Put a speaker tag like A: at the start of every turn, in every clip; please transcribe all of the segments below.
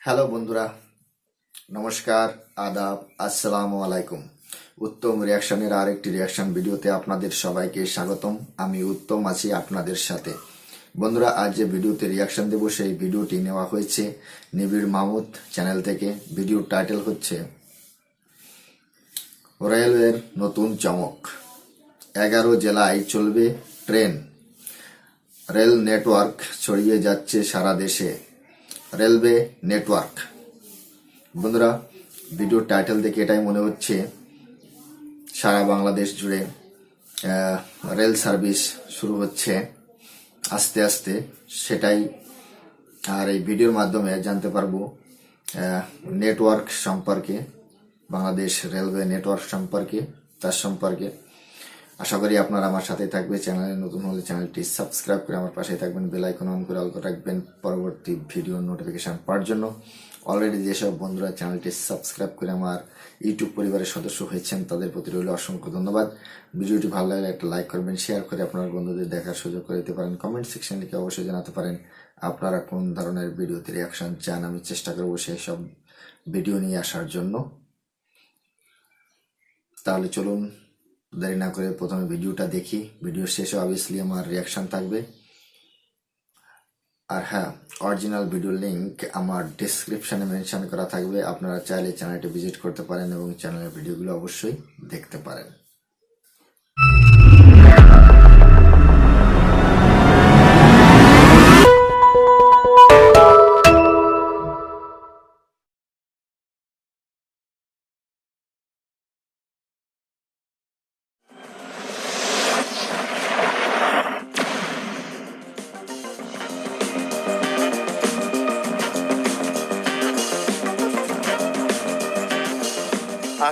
A: Hello বন্ধুরা, নমস্কার, আদাব, আসসালামু আলাইকুম। উত্তম রিয়াকশনের আরেকটি রিয়াকশন ভিডিওতে আপনাদের সবাইকে স্বাগতম। আমি উত্তম আছি আপনাদের সাথে। বন্ধুরা, আজ যে ভিডিওতে রিয়াকশন দেব সেই ভিডিওটি নেওয়া হয়েছে নিবিড় মাহমুদ চ্যানেল থেকে। ভিডিওর টাইটেল হচ্ছে রেলওয়ের নতুন চমক, 11 জেলায় চলবে ট্রেন, রেল নেটওয়ার্ক ছড়িয়ে যাচ্ছে সারা দেশে। Railway network. বন্ধুরা, ভিডিওর টাইটেল দেখে এটাই মনে হচ্ছে সারা বাংলাদেশ জুড়ে রেল সার্ভিস শুরু হচ্ছে আস্তে আস্তে, সেটাই। আর এই ভিডিওর মাধ্যমে জানতে পারবো নেটওয়ার্ক সম্পর্কে, বাংলাদেশ রেলওয়ে নেটওয়ার্ক সম্পর্কে, তার সম্পর্কে। আশা করি আপনারা আমার সাথে থাকবে। চ্যানেলে নতুন হলে চ্যানেলটি সাবস্ক্রাইব করে আমার পাশে থাকবেন, বেল আইকন অন করে অল রাখবেন পরবর্তী ভিডিওর নোটিফিকেশন পাওয়ার জন্য। অলরেডি যেসব বন্ধুরা চ্যানেলটি সাবস্ক্রাইব করে আমার ইউটিউব পরিবারের সদস্য হয়েছেন তাদের প্রতি রইল অসংখ্য ধন্যবাদ। ভিডিওটি ভালো লাগলে একটা লাইক করবেন, শেয়ার করে আপনার বন্ধুদের দেখার সুযোগ করে দিতে পারেন। কমেন্ট সেকশন লিখে অবশ্যই জানাতে পারেন আপনারা কোন ধরনের ভিডিওতে রিয়াকশন চান। আমি চেষ্টা করবো সেই সব ভিডিও নিয়ে আসার জন্য। তাহলে চলুন দেরি না করে প্রথমে ভিডিওটা দেখি। ভিডিওর শেষে অবভিয়াসলি আমার রিয়াকশন থাকবে। আর হ্যাঁ, অরিজিনাল ভিডিও লিংক আমার ডিসক্রিপশনে মেনশন করা থাকবে। আপনারা চাইলে চ্যানেলটি ভিজিট করতে পারেন এবং চ্যানেলের ভিডিওগুলো অবশ্যই দেখতে পারেন।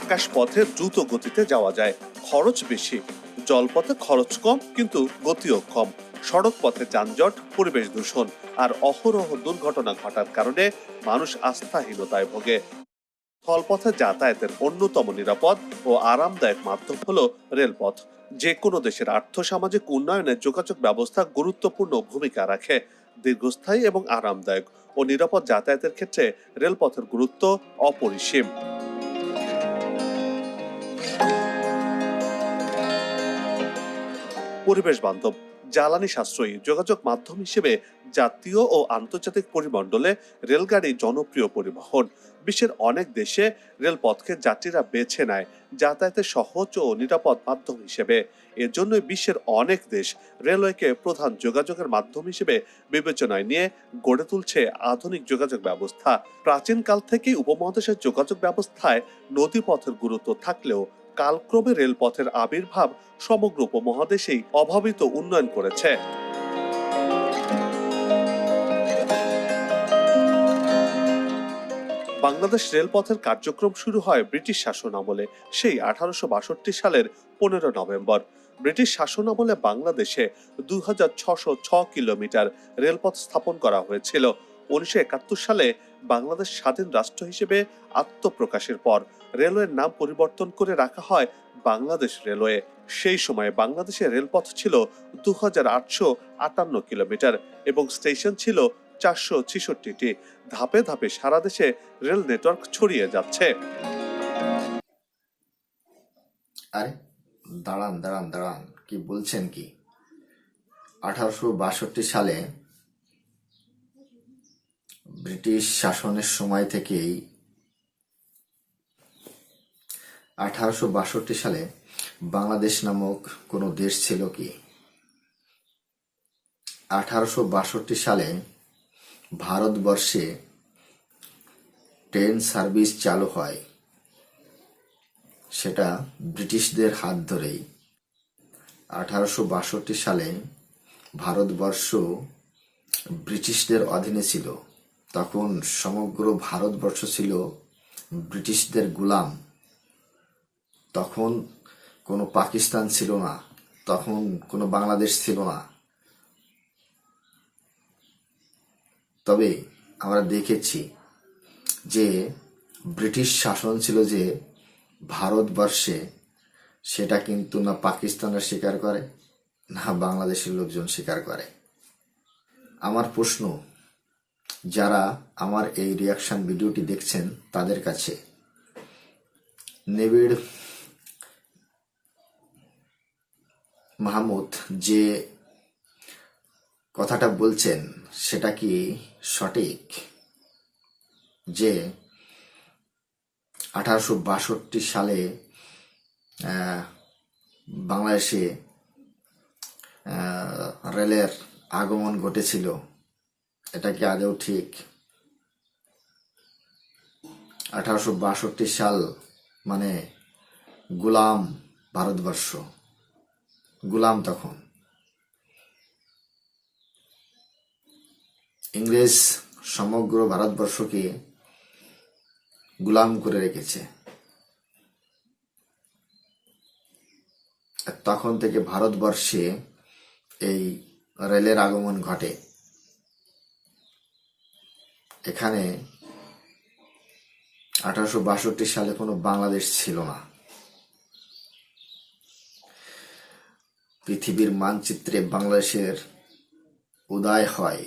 B: আকাশপথে দ্রুত গতিতে যাওয়া যায়, খরচ বেশি। জলপথে খরচ কম কিন্তু গতিও কম। সড়ক পথে যানজট, পরিবেশ দূষণ আর অহরহ দুর্ঘটনা ঘটার কারণে মানুষ আস্থাহীনতায় ভোগে। স্থলপথে যাতায়াতের অন্যতম নিরাপদ ও আরামদায়ক মাধ্যম হলো রেলপথ। যে কোনো দেশের আর্থসামাজিক উন্নয়নে যোগাযোগ ব্যবস্থা গুরুত্বপূর্ণ ভূমিকা রাখে। দীর্ঘস্থায়ী এবং আরামদায়ক ও নিরাপদ যাতায়াতের ক্ষেত্রে রেলপথের গুরুত্ব অপরিসীম। পরিবেশ বান্ধব, জ্বালানি সাশ্রয়ী যোগাযোগ মাধ্যম হিসেবে জাতীয় ও আন্তর্জাতিক পরিমণ্ডলে রেলগাড়ি জনপ্রিয় পরিবহন। বিশ্বের অনেক দেশে রেলপথকে যাত্রীরা বেছে নেয় যাতায়াতের সহজ ও নিরাপদ মাধ্যম হিসেবে। এজন্যই বিশ্বের অনেক দেশ রেলওয়েকে প্রধান যোগাযোগের মাধ্যম হিসেবে বিবেচনায় নিয়ে গড়ে তুলছে আধুনিক যোগাযোগ ব্যবস্থা। প্রাচীনকাল থেকেই উপমহাদেশের যোগাযোগ ব্যবস্থায় নদীপথের গুরুত্ব থাকলেও কালক্রমে রেলপথের আবির্ভাব সমগ্র উপমহাদেশেই অভাবিত উন্নয়ন করেছে। বাংলাদেশ রেলপথের কার্যক্রম শুরু হয় ব্রিটিশ শাসন আমলে, সেই 1862 সালের 15 নভেম্বর। ব্রিটিশ শাসন আমলে বাংলাদেশে 2606 কিলোমিটার রেলপথ স্থাপন করা হয়েছিল। 1971 সালে বাংলাদেশ স্বাধীন রাষ্ট্র হিসেবে আত্মপ্রকাশের পর রেলওয়ের নাম পরিবর্তন করে রাখা হয় বাংলাদেশ রেলওয়ে। সেই সময়ে বাংলাদেশের রেলপথ ছিল 2858 কিলোমিটার এবং স্টেশন ছিল 466টি। ধাপে ধাপে সারা দেশে রেল নেটওয়ার্ক ছড়িয়ে যাচ্ছে।
A: আরে দাঁড়ান দাঁড়ান দাঁড়ান, কি বলছেন কি? 1862 সালে ব্রিটিশ শাসনের সময় থেকেই 1862 সালে বাংলাদেশ নামক কোনো দেশ ছিল কি? 1862 সালে ভারতবর্ষে ট্রেন সার্ভিস চালু হয়, সেটা ব্রিটিশদের হাত ধরেই। 1862 সালে ভারতবর্ষ ব্রিটিশদের অধীনে ছিল। তখন সমগ্র ভারতবর্ষ ছিল ব্রিটিশদের গোলাম। তখন কোনো পাকিস্তান ছিল না, তখন কোনো বাংলাদেশ ছিল না। তবে আমরা দেখেছি যে ব্রিটিশ শাসন ছিল যে ভারতবর্ষে, সেটা কিন্তু না পাকিস্তানরা স্বীকার করে না বাংলাদেশের লোকজন স্বীকার করে। আমার প্রশ্ন, যারা আমার এই রিয়াকশন ভিডিওটি দেখছেন তাদের কাছে নিবিড় মাহমুদ যে কথাটা বলছেন সেটা কি সঠিক, যে 1862 সালে বাংলাদেশে রেলের আগমন ঘটেছিল, এটা কি আদৌ ঠিক? 1862 সাল মানে গোলাম ভারতবর্ষ, গোলাম তখন ইংরেজ সমগ্র ভারতবর্ষকে গোলাম করে রেখেছে। তখন থেকে ভারতবর্ষে এই রেলের আগমন ঘটে। এখানে 1862 সালে কোনো বাংলাদেশ ছিল না। পৃথিবীর মানচিত্রে বাংলাদেশের উদয় হয়,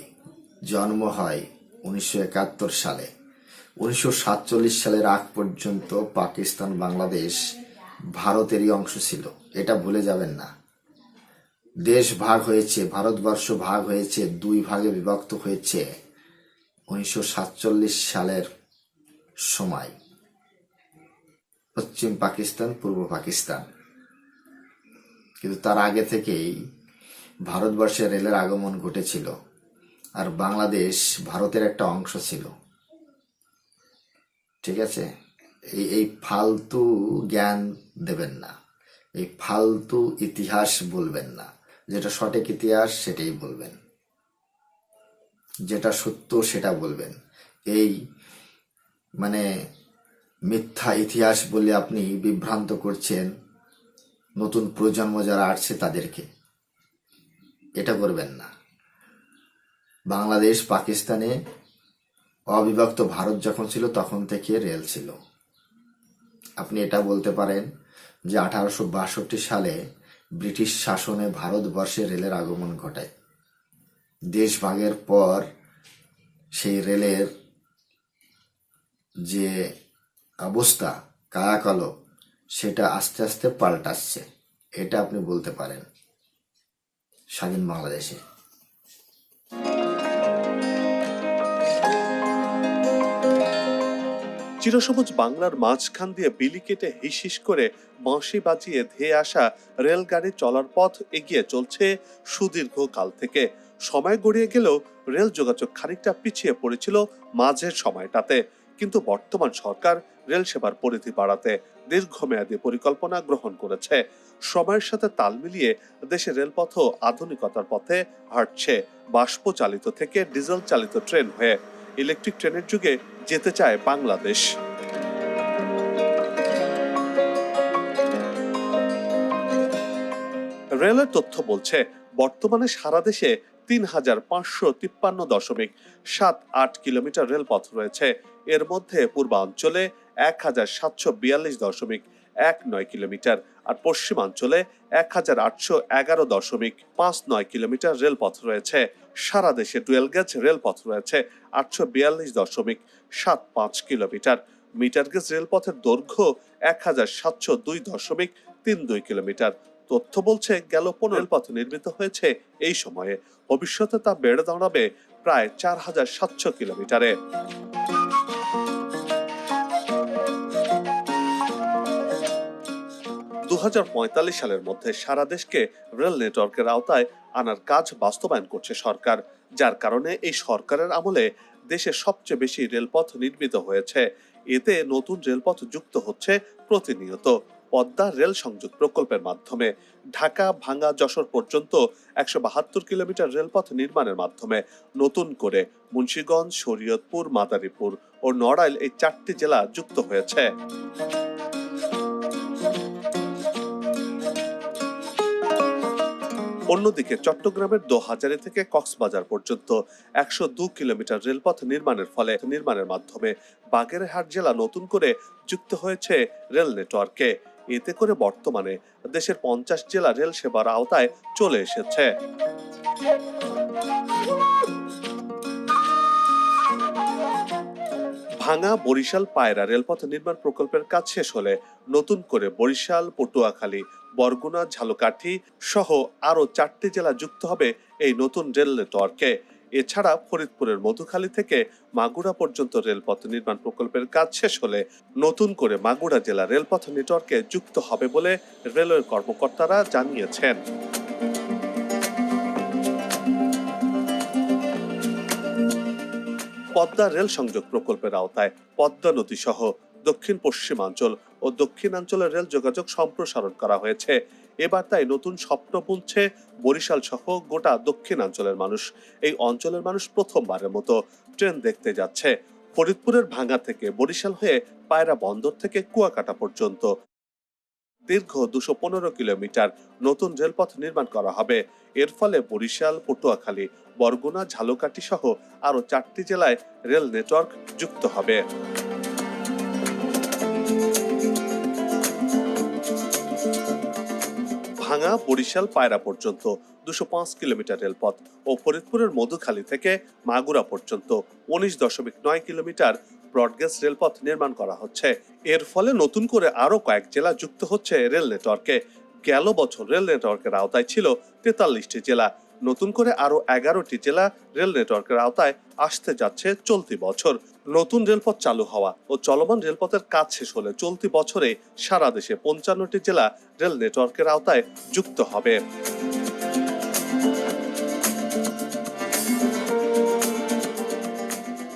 A: জন্ম হয় 1971 সালে। 1947 সালের আগ পর্যন্ত পাকিস্তান বাংলাদেশ ভারতেরই অংশ ছিল, এটা ভুলে যাবেন না। দেশ ভাগ হয়েছে, ভারতবর্ষ ভাগ হয়েছে, দুই ভাগে বিভক্ত হয়েছে 1947 সালের সময়। পশ্চিম পাকিস্তান, পূর্ব পাকিস্তান। কিন্তু তার আগে থেকেই ভারতবর্ষে রেলের আগমন ঘটেছিল, আর বাংলাদেশ ভারতের একটা অংশ ছিল। ঠিক আছে, এই ফালতু জ্ঞান দেবেন না, এই ফালতু ইতিহাস বলবেন না। যেটা সঠিক ইতিহাস সেটাই বলবেন, যেটা সত্য সেটা বলবেন। এই মানে মিথ্যা ইতিহাস বলে আপনি বিভ্রান্ত করছেন নতুন প্রজন্ম যারা আসছে তাদেরকে, এটা করবেন না। বাংলাদেশ পাকিস্তানে অবিভক্ত ভারত যখন ছিল তখন থেকে রেল ছিল। আপনি এটা বলতে পারেন যে 1862 সালে ব্রিটিশ শাসনে ভারতবর্ষে রেলের আগমন ঘটায়। দেশ ভাগের পর সেই রেলের যে অবস্থা কায়াকলপ সেটা আস্তে আস্তে পাল্টাচ্ছে, এটা আপনি বলতে পারেন স্বাধীন বাংলাদেশে।
B: চিরসবুজ বাংলার মাঝখান দিয়ে বিলি কেটে হিস হিস করে বাঁশি বাজিয়ে ধেয়ে আসা রেলগাড়ি চলার পথ এগিয়ে চলছে সুদীর্ঘ কাল থেকে। সময় গড়িয়ে গেলেও রেল যোগাযোগ খানিকটা পিছিয়ে পড়েছিল মাঝের সময়টাতে। কিন্তু বর্তমান সরকার রেল সেবার পরিধি বাড়াতে দীর্ঘমেয়াদী পরিকল্পনা গ্রহণ করেছে। সময়ের সাথে তাল মিলিয়ে দেশের রেলপথও আধুনিকতার পথে হাঁটছে। বাষ্প চালিত থেকে ডিজেল চালিত ট্রেন হয়ে ইলেকট্রিক ট্রেনের যুগে যেতে চায় বাংলাদেশ। রেলের তথ্য বলছে বর্তমানে সারা দেশে ৩,৫৫৩.৭৮ কিলোমিটার রেলপথ রয়েছে। এর মধ্যে পূর্বাঞ্চলে ১,৭৪২.১৯ কিলোমিটার আর পশ্চিমাঞ্চলে ১,৮১১.৫৯ কিলোমিটার রেলপথ রয়েছে। সারা দেশে ডুয়েল গেজ রেলপথ রয়েছে ৮৪২.৭৫ কিলোমিটার। মিটার গেজ রেলপথের দৈর্ঘ্য ১,৭০২.৩২ কিলোমিটার। তথ্য বলছে গেল ১৫ রেলপথ নির্মিত হয়েছে এই সময়ে, ভবিষ্যতে তা বেড়ে দাঁড়াবে প্রায় ৪,৭০০ কিলোমিটারে। দু সালের মধ্যে সারা দেশকে রেল নেটওয়ার্কের আওতায় আনার কাজ বাস্তবায়ন করছে সরকার, যার কারণে এই সরকারের আমলে দেশে সবচেয়ে বেশি রেলপথ নির্মিত হয়েছে। এতে নতুন রেলপথ যুক্ত হচ্ছে প্রতিনিয়ত। পদ্মা রেল সংযোগ প্রকল্পের মাধ্যমে ঢাকা, ভাঙ্গা, যশোর পর্যন্ত ১৭২ কিলোমিটার রেলপথ নির্মাণের মাধ্যমে নতুন করে মুন্সিগঞ্জ, শরীয়তপুর, মাদারীপুর ও নড়াইল এই ৪টি জেলা যুক্ত হয়েছে। অন্যদিকে চট্টগ্রামের দোহাজারী থেকে কক্সবাজার পর্যন্ত ১০২ কিলোমিটার রেলপথ নির্মাণের মাধ্যমে বাগেরহাট জেলা নতুন করে যুক্ত হয়েছে রেল নেটওয়ার্কে। এতে করে বর্তমানে দেশের ৫০ জেলা রেল সেবার আওতায় চলে এসেছে। ভাঙা বরিশাল পায়রা রেলপথ নির্মাণ প্রকল্পের কাজ শেষ হলে নতুন করে বরিশাল, পটুয়াখালী, বরগুনা, ঝালকাঠি সহ আরো 4টি জেলা যুক্ত হবে এই নতুন রেল নেটওয়ার্কে। এছাড়া ফরিদপুরের মধুখালী থেকে মাগুরা পর্যন্ত রেলপথ নির্মাণ প্রকল্পের কাজ শেষ হলে নতুন করে মাগুরা জেলা রেলপথ নেটওয়ার্কে যুক্ত হবে বলে রেলওয়ের কর্মকর্তারা জানিয়েছেন। পদ্মা রেল সংযোগ প্রকল্পের আওতায় পদ্মা নদী সহ দক্ষিণ পশ্চিমাঞ্চল ও দক্ষিণাঞ্চলের রেল যোগাযোগ সম্প্রসারণ করা হয়েছে। এবার তাই নতুন স্বপ্ন বুনছে বরিশাল সহ গোটা দক্ষিণাঞ্চলের মানুষ। এই অঞ্চলের মানুষ প্রথমবারের মতো ট্রেন দেখতে যাচ্ছে। ফরিদপুরের ভাঙ্গা থেকে বরিশাল হয়ে পায়রা বন্দর থেকে কুয়াকাটা পর্যন্ত দীর্ঘ 215 কিলোমিটার নতুন রেলপথ নির্মাণ করা হবে। এর ফলে বরিশাল, পটুয়াখালী, বরগুনা, ঝালকাঠি সহ আরো 4টি জেলায় রেল নেটওয়ার্ক যুক্ত হবে। ভাঙা বরিশাল পায়রা পর্যন্ত 205 কিলোমিটার রেলপথ ও ফরিদপুরের মধুখালী থেকে মাগুরা পর্যন্ত 19.9 কিলোমিটার ব্রডগেজ রেলপথ নির্মাণ করা হচ্ছে। এর ফলে নতুন করে আরো কয়েক জেলা যুক্ত হচ্ছে রেল নেটওয়ার্কে। গেল বছর রেল নেটওয়ার্কের আওতায় ছিল 43টি জেলা। নতুন করে আরো 11টি জেলা রেল নেটওয়ার্কের আওতায় আসতে যাচ্ছে চলতি বছর। নতুন রেলপথ চালু হওয়া ও চলমান রেলপথের কাজ শেষ হলে চলতি বছরে সারা দেশে 55টি জেলা রেল নেটওয়ার্কের আওতায় যুক্ত হবে।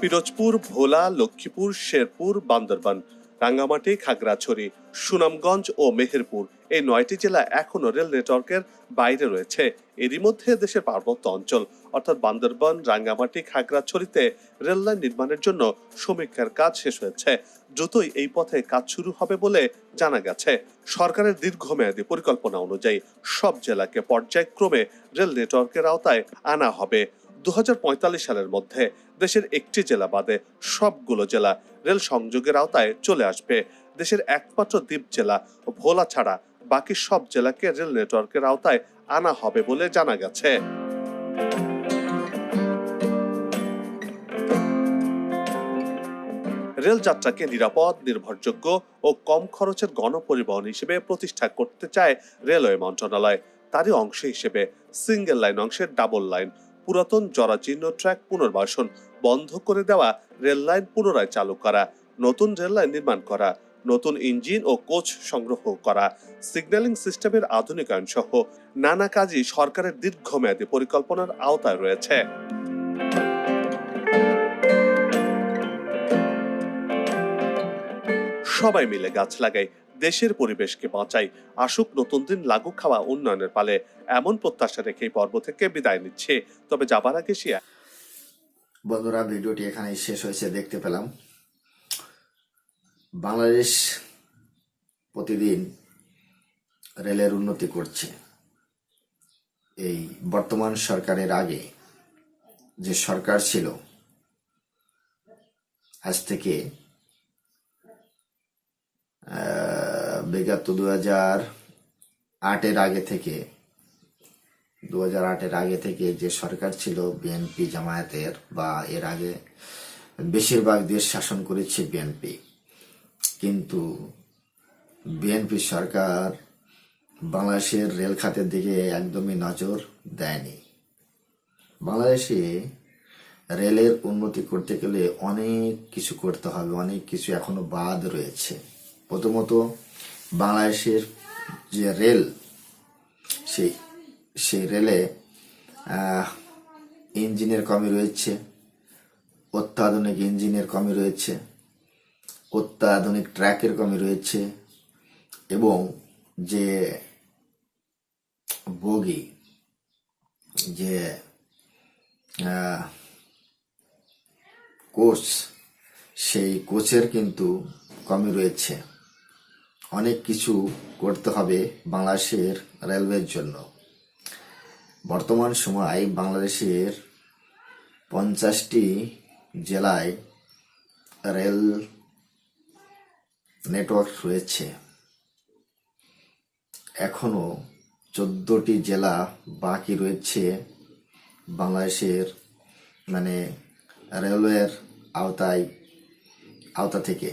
B: পিরোজপুর, ভোলা, লক্ষ্মীপুর, শেরপুর, বান্দরবান, রাঙ্গামাটি, খাগড়াছড়ি, সুনামগঞ্জ ও মেহেরপুর এই 9টি জেলা এখনো রেল নেটওয়ার্কের বাইরে রয়েছে। এরই মধ্যে দেশের পার্বত্য অঞ্চল অর্থাৎ বান্দরবান, রাঙ্গামাটি, খাগড়াছড়িতে রেল লাইন নির্মাণের জন্য সমীক্ষার কাজ শেষ হয়েছে। দ্রুতই এই পথে কাজ শুরু হবে বলে জানা গেছে। সরকারের দীর্ঘমেয়াদী পরিকল্পনা অনুযায়ী সব জেলাকে পর্যায়ক্রমে রেল নেটওয়ার্কের আওতায় আনা হবে। 2045 সালের মধ্যে দেশের একটি জেলা বাদে সবগুলো জেলা রেল সংযোগের আওতায় চলে আসবে। দেশের একমাত্র দ্বীপ জেলা ভোলা ছাড়া বাকি সব জেলাকে রেল নেটওয়ার্কের আওতায় আনা হবে বলে জানা গেছে। রেল যাত্রাকে নিরাপদ, নির্ভরযোগ্য ও কম খরচের গণপরিবহন হিসেবে প্রতিষ্ঠা করতে চায় রেলওয়ে মন্ত্রণালয়। তারই অংশ হিসেবে সিঙ্গেল লাইন অংশের ডাবল লাইন, পুরাতন জরাজীর্ণ ট্র্যাক পুনর্বাসন, বন্ধ করে দেওয়া রেল লাইন পুনরায় চালু করা, নতুন রেল লাইন নির্মাণ করা, নতুন ইঞ্জিন ও কোচ সংগ্রহ করা, সিগন্যালিং সিস্টেমের আধুনিকায়ন সহ নানা কাজই সরকারের দীর্ঘমেয়াদী পরিকল্পনার আওতায় রয়েছে। সবাই মিলে গাছ লাগাই, দেশের পরিবেশকে বাঁচাই, আসুক নতুন দিন, লাগুক খাওয়া উন্নয়নের পালে, এমন প্রত্যাশা রেখে পর্ব থেকে বিদায় নিচ্ছে। তবে যাবার আগে
A: বন্ধুরা, ভিডিওটি এখানে শেষ হয়েছে। দেখতে পেলাম বাংলাদেশ প্রতিদিন রেলের উন্নতি করছে। এই বর্তমান সরকারের আগে যে সরকার ছিল, আজ থেকে বিগত 2008-এর আগে থেকে যে সরকার ছিল বিএনপি জামায়াতের, বা এর আগে বেশিরভাগ দেশ শাসন করেছে বিএনপি, কিন্তু বিএনপি সরকার বাংলাদেশের রেল খাতের দিকে একদমই নজর দেয়নি। বাংলাদেশে রেলের উন্নতি করতে গেলে অনেক কিছু করতে হবে, অনেক কিছু এখনো বাদ রয়েছে। প্রথমত বাংলাদেশের যে রেল, সেই রেলে ইঞ্জিনের কমি রয়েছে, অত্যাধুনিক ইঞ্জিনের কমি রয়েছে, অত্যাধুনিক ট্র্যাকের কমি রয়েছে, এবং যে বগি, যে কোচ, সেই কোচের কিন্তু কমি রয়েছে। অনেক কিছু করতে হবে বাংলাদেশের রেলওয়ের জন্য। বর্তমান সময় বাংলাদেশের 50টি জেলায় রেল নেটওয়ার্ক রয়েছে। এখনো 14টি জেলা বাকি রয়েছে বাংলাদেশের রেলওয়ের আওতায় আওতা থেকে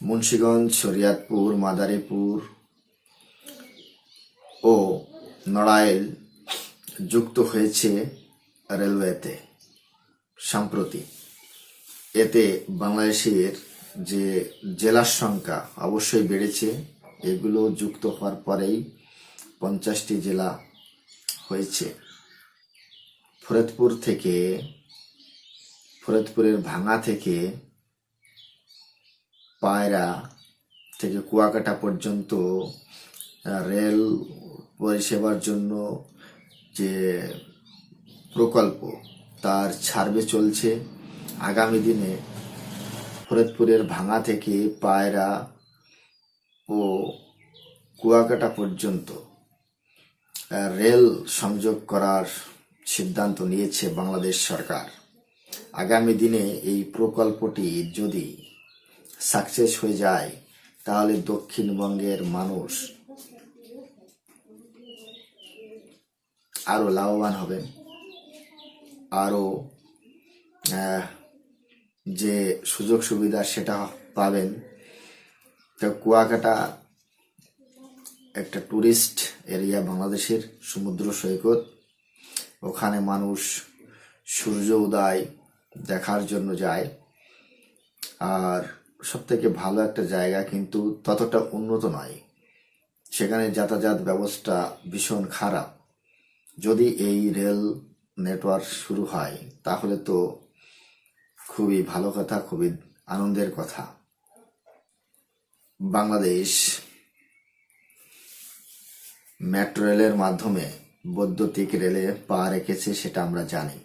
A: মুন্সিগঞ্জ, শরিয়াতপুর, মাদারীপুর ও নড়াইল যুক্ত হয়েছে রেলওয়েতে সম্প্রতি। এতে বাংলাদেশের যে জেলার সংখ্যা অবশ্যই বেড়েছে। এগুলো যুক্ত হওয়ার পরেই 50টি জেলা হয়েছে। ফরিদপুরের ভাঙা থেকে পায়রা থেকে কুয়াকাটা পর্যন্ত রেল পরিষেবার জন্য যে প্রকল্প তার সার্ভে চলছে। আগামী দিনে ফরিদপুরের ভাঙা থেকে পায়রা ও কুয়াকাটা পর্যন্ত রেল সংযোগ করার সিদ্ধান্ত নিয়েছে বাংলাদেশ সরকার। আগামী দিনে এই প্রকল্পটি যদি সাকসেস হয়ে যায় তাহলে দক্ষিণবঙ্গের মানুষ আরো লাভবান হবেন, আরো যে সুযোগ সুবিধা সেটা পাবেন। তো কুয়াকাটা একটা টুরিস্ট এরিয়া, বাংলাদেশের সমুদ্র সৈকত। ওখানে মানুষ সূর্য উদয় দেখার জন্য যায়। আর সব থেকে ভালো একটা জায়গা, কিন্তু ততটা উন্নত নয়। সেখানে যাতায়াত ব্যবস্থা ভীষণ খারাপ। যদি এই রেল নেটওয়ার্ক শুরু হয় তাহলে তো খুবই ভালো কথা, খুবই আনন্দের কথা। বাংলাদেশ মেট্রো রেলের মাধ্যমে বৈদ্যুতিক রেলে পা রেখেছে, সেটা আমরা জানি।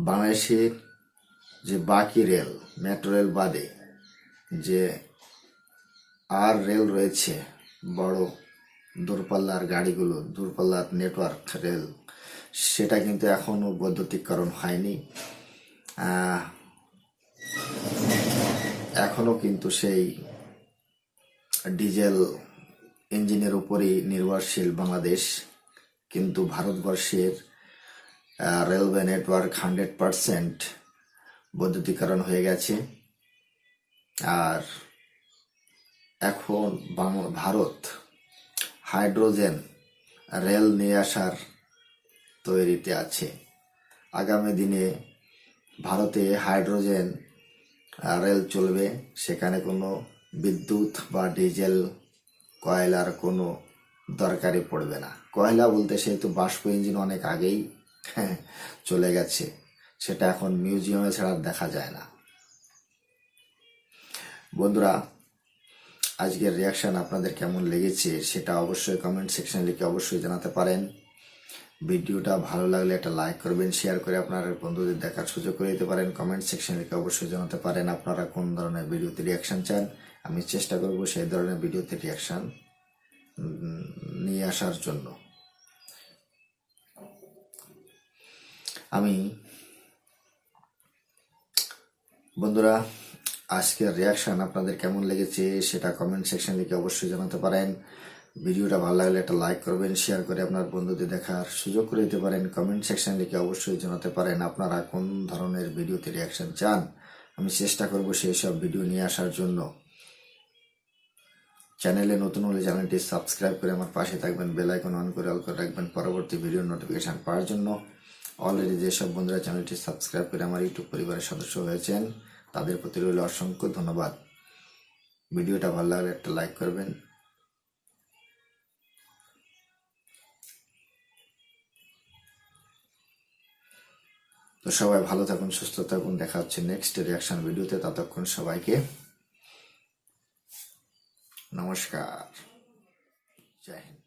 A: বাংলাদেশের যে বাকি রেল, মেট্রো রেল বাদে যে আর রেল রয়েছে, বড় দূরপাল্লার গাড়িগুলো, দূরপাল্লার নেটওয়ার্ক রেল, সেটা কিন্তু এখনো বৈদ্যুতিকরণ হয়নি। এখনো কিন্তু সেই ডিজেল ইঞ্জিনের উপরই নির্ভরশীল বাংলাদেশ। কিন্তু ভারতবর্ষের রেলওয়ে নেটওয়ার্ক 100% বৈদ্যুতিকরণ হয়ে গেছে। আর এখন ভারত হাইড্রোজেন রেল নিয়ে আসার তৈরিতে আছে। আগামী দিনে ভারতে হাইড্রোজেন রেল চলবে। সেখানে কোনো বিদ্যুৎ বা ডিজেল, কয়লার কোনো দরকারই পড়বে না। কয়লা বলতে সেহেতু বাষ্প ইঞ্জিন অনেক আগেই চলে গেছে, সেটা এখন মিউজিয়ামে ছাড়া দেখা যায় না। বন্ধুরা, আজকের রিয়াকশন আপনাদের কেমন লেগেছে সেটা অবশ্যই কমেন্ট সেকশনে লিখে অবশ্যই জানাতে পারেন। ভিডিওটা ভালো লাগলে একটা লাইক করবেন, শেয়ার করে আপনার বন্ধুদের দেখার সুযোগ করে দিতে পারেন। কমেন্ট সেকশনে লিখে অবশ্যই জানাতে পারেন আপনারা কোন ধরনের ভিডিওতে রিয়াকশন চান। আমি চেষ্টা করব সেই ধরনের ভিডিওতে রিয়াকশন নিয়ে আসার জন্য। বন্ধুরা, আজকের রিয়াকশন আপনাদের কেমন লেগেছে সেটা কমেন্ট সেকশন লিখে অবশ্যই জানাতে পারেন। ভিডিওটা ভালো লাগলে একটা লাইক করবেন, শেয়ার করে আপনার বন্ধুদের দেখার সুযোগ করে দিতে পারেন। কমেন্ট সেকশন লিখে অবশ্যই জানাতে পারেন আপনারা কোন ধরনের ভিডিওতে রিয়াকশন চান। আমি চেষ্টা করব সেই সব ভিডিও নিয়ে আসার জন্য। চ্যানেলে নতুন হলে চ্যানেলটি সাবস্ক্রাইব করে আমার পাশে থাকবেন, বেল আইকন অন করে অল করে রাখবেন পরবর্তী ভিডিওর নোটিফিকেশন পাওয়ার জন্য। অলরেডি যেসব বন্ধুরা চ্যানেলটি সাবস্ক্রাইব করে আমার ইউটিউব পরিবারের সদস্য হয়েছেন তাদের প্রতি রইল অসংখ্য ধন্যবাদ। ভিডিওটা ভালো লাগলে একটা লাইক করবেন। তো সবাই ভালো থাকুন, সুস্থ থাকুন। দেখা হচ্ছে নেক্সট রিয়াকশন ভিডিওতে। ততক্ষণ সবাইকে নমস্কার, জয় হিন্দ।